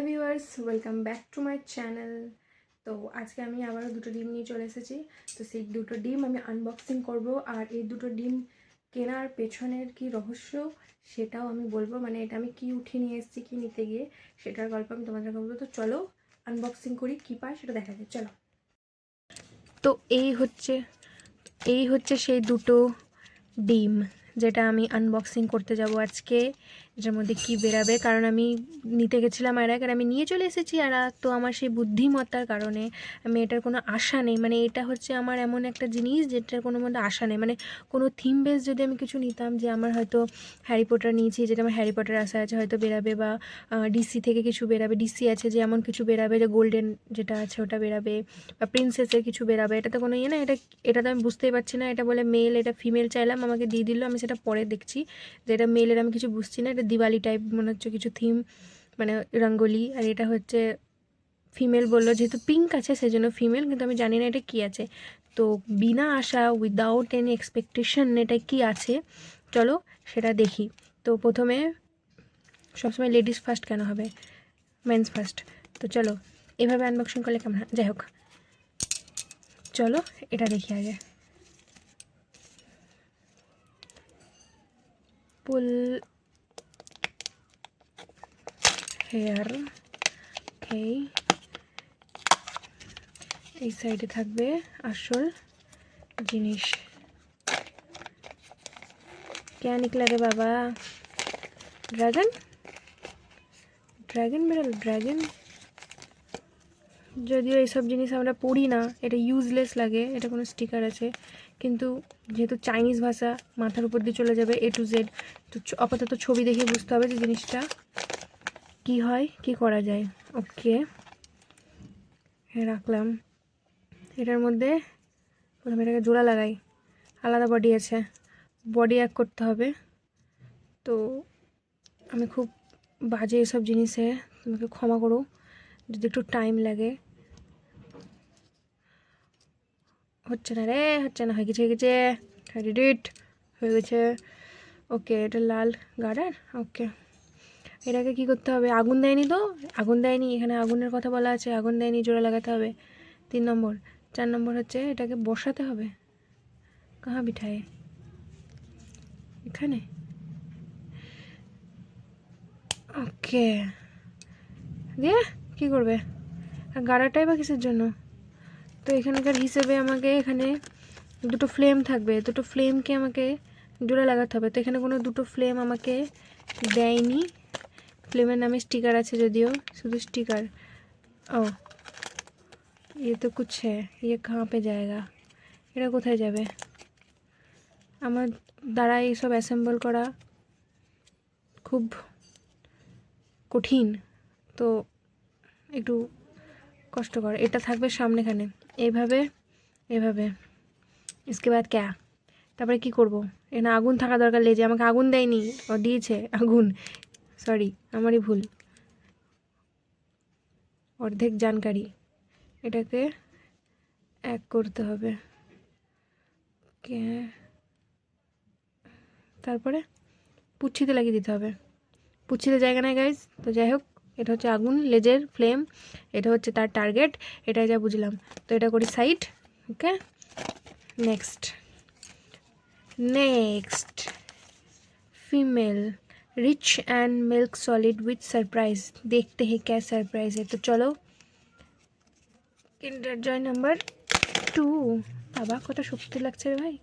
Hi viewers, welcome back to my channel. তো আজকে আমি আবারও দুটো ডিম নিয়ে চলে এসেছি। তো সেই দুটো ডিম আমি আনবক্সিং করব, আর এই দুটো ডিম কেনার পেছনের কি রহস্য সেটাও আমি বলবো। মানে এটা আমি কি উঠিয়ে নিয়ে এসেছি কি নিতে গিয়ে সেটার গল্প আমি তোমাদের বলবো। তো চলো আনবক্সিং করি, কী পাই সেটা দেখা যায়। চলো। তো এই হচ্ছে সেই দুটো ডিম যেটা আমি আনবক্সিং করতে যাব আজকে। এটার মধ্যে কি বেরাবে, কারণ আমি নিতে গেছিলাম আর আমি নিয়ে চলে এসেছি। আর তো আমার সেই বুদ্ধিমত্তার কারণে আমি এটার কোনো আশা নেই। মানে এটা হচ্ছে আমার এমন একটা জিনিস যেটার কোনো মধ্যে আশা নেই। মানে কোনো থিম বেস যদি আমি কিছু নিতাম, যে আমার হয়তো হ্যারি পটার নিয়েছি, যেটা আমার হ্যারি পটার আশা আছে হয়তো বেরাবে, বা ডিসি থেকে কিছু বেরাবে, ডিসি আছে যে এমন কিছু বেরাবে, যে গোল্ডেন যেটা আছে ওটা বেরাবে, বা প্রিন্সেসের কিছু বেরাবে। এটা তো কোনো ইয়ে না, এটা তো আমি বুঝতেই পারছি না। এটা বলে মেল, এটা ফিমেল চাইলাম, আমাকে দিয়ে দিল। আমি সেটা পরে দেখছি যে এটা মেলের, আমি কিছু বুঝছি না। এটা দিওয়ালি টাইপ মনে হচ্ছে কিছু থিম, মানে রঙ্গোলি। আর এটা হচ্ছে ফিমেল বললো, যেহেতু পিঙ্ক আছে সেজন্য ফিমেল, কিন্তু আমি জানি না এটা কী আছে। তো বিনা আশা, উইদাউট এনি এক্সপেকটেশন এটা কি আছে চলো সেটা দেখি। তো প্রথমে সবসময় লেডিস ফার্স্ট কেন হবে, মেন্স ফার্স্ট। তো চলো এভাবে আনবক্সিং করলে কেমন হয়, যাই হোক চলো এটা দেখি আগে। পুল হেয়ার, এই সাইডে থাকবে আসল জিনিস। क्या निकला रे बाबा, ड्रैगन ड्रैगन বেরোল, ড্রাগন। যদিও এইসব জিনিস আমরা পড়ি না, এটা ইউজলেস লাগে। এটা কোনো স্টিকার আছে, কিন্তু যেহেতু চাইনিজ ভাষা মাথার উপর দিয়ে চলে যাবে A to Z, তো আপাতত ছবি দেখে বুঝতে হবে যে জিনিসটা কি হয়, কি করা যায়। ওকে, রাখলাম। এটার মধ্যে প্রথমে এটাকে জোড়া লাগাই, আলাদা বডি আছে, বডি এক করতে হবে। তো আমি খুব বাজে এসব জিনিসে, তোমাকে ক্ষমা করো যদি একটু টাইম লাগে। হচ্ছে না রে, হচ্ছে না, হয়ে গেছে ডিট হয়ে গেছে। ওকে, এটা লাল গার্ডার। ওকে, এটাকে কি করতে হবে, আগুন দেয়নি তো, আগুন দেয়নি, এখানে আগুনের কথা বলা আছে, আগুন দেয়নি, জোড়া লাগাতে হবে 3 নম্বর। 4 নম্বর হচ্ছে এটাকে বসাতে হবে। কাহা বিঠায়, এখানে। ওকে, দিয়ে কি করবে, আর গাড়াটাই বা কিসের জন্য। তো এখানকার হিসেবে আমাকে এখানে দুটো ফ্লেম থাকবে, দুটো ফ্লেমকে আমাকে জোড়া লাগাতে হবে। তো এখানে কোনো দুটো ফ্লেম আমাকে দেয়নি। ফ্লেমের নামে স্টিকার আছে যদিও, শুধু স্টিকার। ও ये तो कुछ है, ये कहाँ पे जाएगा, এটা কোথায় যাবে। আমার দ্বারা এইসব অ্যাসেম্বল করা খুব কঠিন, তো একটু কষ্টকর। এটা থাকবে সামনেখানে, এইভাবে এভাবে। इसके बाद क्या, তারপরে কি করব। এখানে আগুন থাকা দরকার, লেজে আমাকে আগুন দেয়নি, ও দিয়েছে আগুন, সরি আমারই ভুল, অর্ধেক জানকারি। এটাকে এক করতে হবে, তারপরে পুচ্ছিতে লাগিয়ে দিতে হবে। পুচ্ছিতে জায়গা নাই গাইজ, তো যাই হোক, এটা হচ্ছে আগুন, লেজের ফ্লেম, এটা হচ্ছে তার টার্গেট, এটাই যা বুঝলাম। তো এটা করি side. Okay, next female rich and milk solid with surprise, देखते हैं क्या सरप्राइज है। तो चलो किंडर जॉय नंबर 2। बाबा कत शक्ति লাগছে রে ভাই।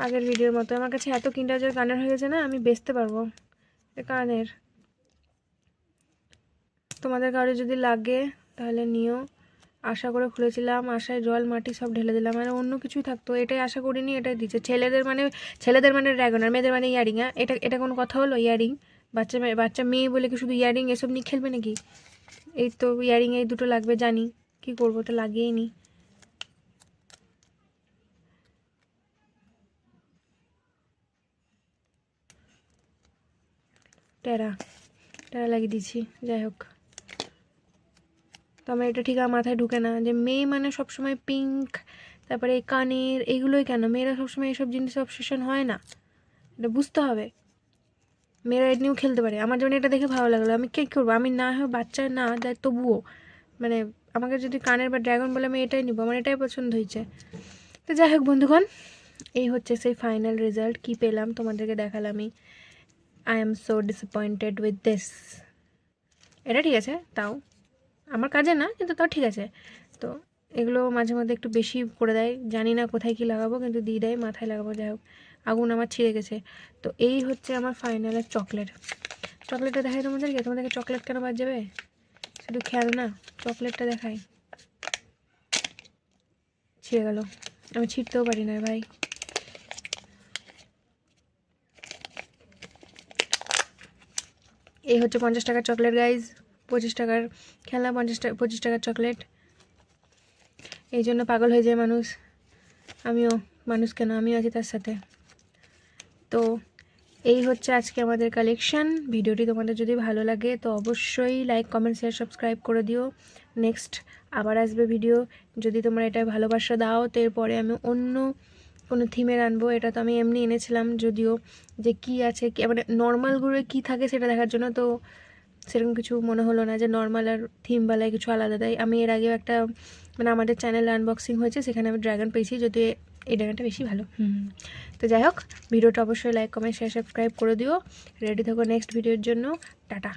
আগের ভিডিওর মতো আমার কাছে এত কিন্ডার জয় কানের হয়ে গেছে না, আমি বেচতে পারবো কানের। তোমাদের কারো যদি লাগে তাহলে নিও। আশা করে খুলেছিলাম, আশায় জল মাটি সব ঢেলে দিলাম, মানে অন্য কিছুই থাকতো, এটাই আশা করিনি, এটাই দিচ্ছে। ছেলেদের মানে ড্রাগন, আর মেয়েদের মানে ইয়ারিং। হ্যাঁ, এটা কোনো কথা হলো, ইয়ারিং। বাচ্চা মেয়ে বলে কি শুধু ইয়ারিং এসব নিয়ে খেলবে নাকি। এই তো ইয়ারিং এই দুটো লাগবে জানি, কি করবো, তো লাগিয়েই নি। টেরা লাগিয়ে দিচ্ছি, যাই হোক। তো আমার এটা ঠিক আমার মাথায় ঢুকে না যে মেয়ে মানে সবসময় পিঙ্ক তারপরে এই কানের এইগুলোই কেন, মেয়েরা সবসময় এইসব জিনিসে অবসেশন হয় না, এটা বুঝতে হবে। মেয়েরা এটা নিয়েও খেলতে পারে। আমার যেমন এটা দেখে ভালো লাগলো, আমি কে করবো, আমি না হয় বাচ্চা না দেয় তবুও মানে আমাকে যদি কানের বা ড্রাগন বলে আমি এটাই নিব, আমার এটাই পছন্দ হয়েছে। তো যাই হোক বন্ধুগণ, এই হচ্ছে সেই ফাইনাল রেজাল্ট, কী পেলাম তোমাদেরকে দেখালামই। I am so disappointed with this. এটা ঠিক আছে, তাও আমার কাজে না, কিন্তু তাও ঠিক আছে। তো এগুলো মাঝে মধ্যে একটু বেশি করে দেয়, জানি না কোথায় কী লাগাবো, কিন্তু দিয়ে দেয়, মাথায় লাগাবো। যাই হোক, আগুন আমার ছিঁড়ে গেছে। তো এই হচ্ছে আমার ফাইনালের চকলেট। চকলেটটা দেখাই তোমাদেরকে চকলেট কেন বাদ যাবে, শুধু খেয়াল না, চকলেটটা দেখাই। ছিঁড়ে গেল, আমি ছিঁড়তেও পারি না ভাই। এই হচ্ছে 50 টাকার চকলেট গাইজ, 25 টাকার খেলনা, 25 টাকার চকলেট। এই জন্য পাগল হয়ে যায় মানুষ, আমিও মানুষ কেন, আমিও আছি তার সাথে। তো এই হচ্ছে আজকে আমাদের কালেকশন। ভিডিওটি তোমাদের যদি ভালো লাগে তো অবশ্যই লাইক, কমেন্ট, শেয়ার, সাবস্ক্রাইব করে দিও। নেক্সট আবার আসবে ভিডিও, যদি তোমরা এটা ভালোবাসা দাও তো এরপরে আমি অন্য কোনো থিমের আনবো। এটা তো আমি এমনি এনেছিলাম যদিও, যে কি আছে কি মানে নর্মালগুলো কী থাকে সেটা দেখার জন্য, তো সেরকম কিছু মনে হলো না যে নর্মাল আর থিমওয়ালায় কিছু আলাদা দেয়। আমি এর আগেও একটা মানে আমাদের চ্যানেলে আনবক্সিং হয়েছে, সেখানে আমি ড্রাগন পেয়েছি, যদি এই ড্রাগনটা বেশি ভালো। তো যাই হোক, ভিডিওটা অবশ্যই লাইক, কমেন্ট, শেয়ার, সাবস্ক্রাইব করে দিও। রেডি থাকো নেক্সট ভিডিওর জন্য। টাটা।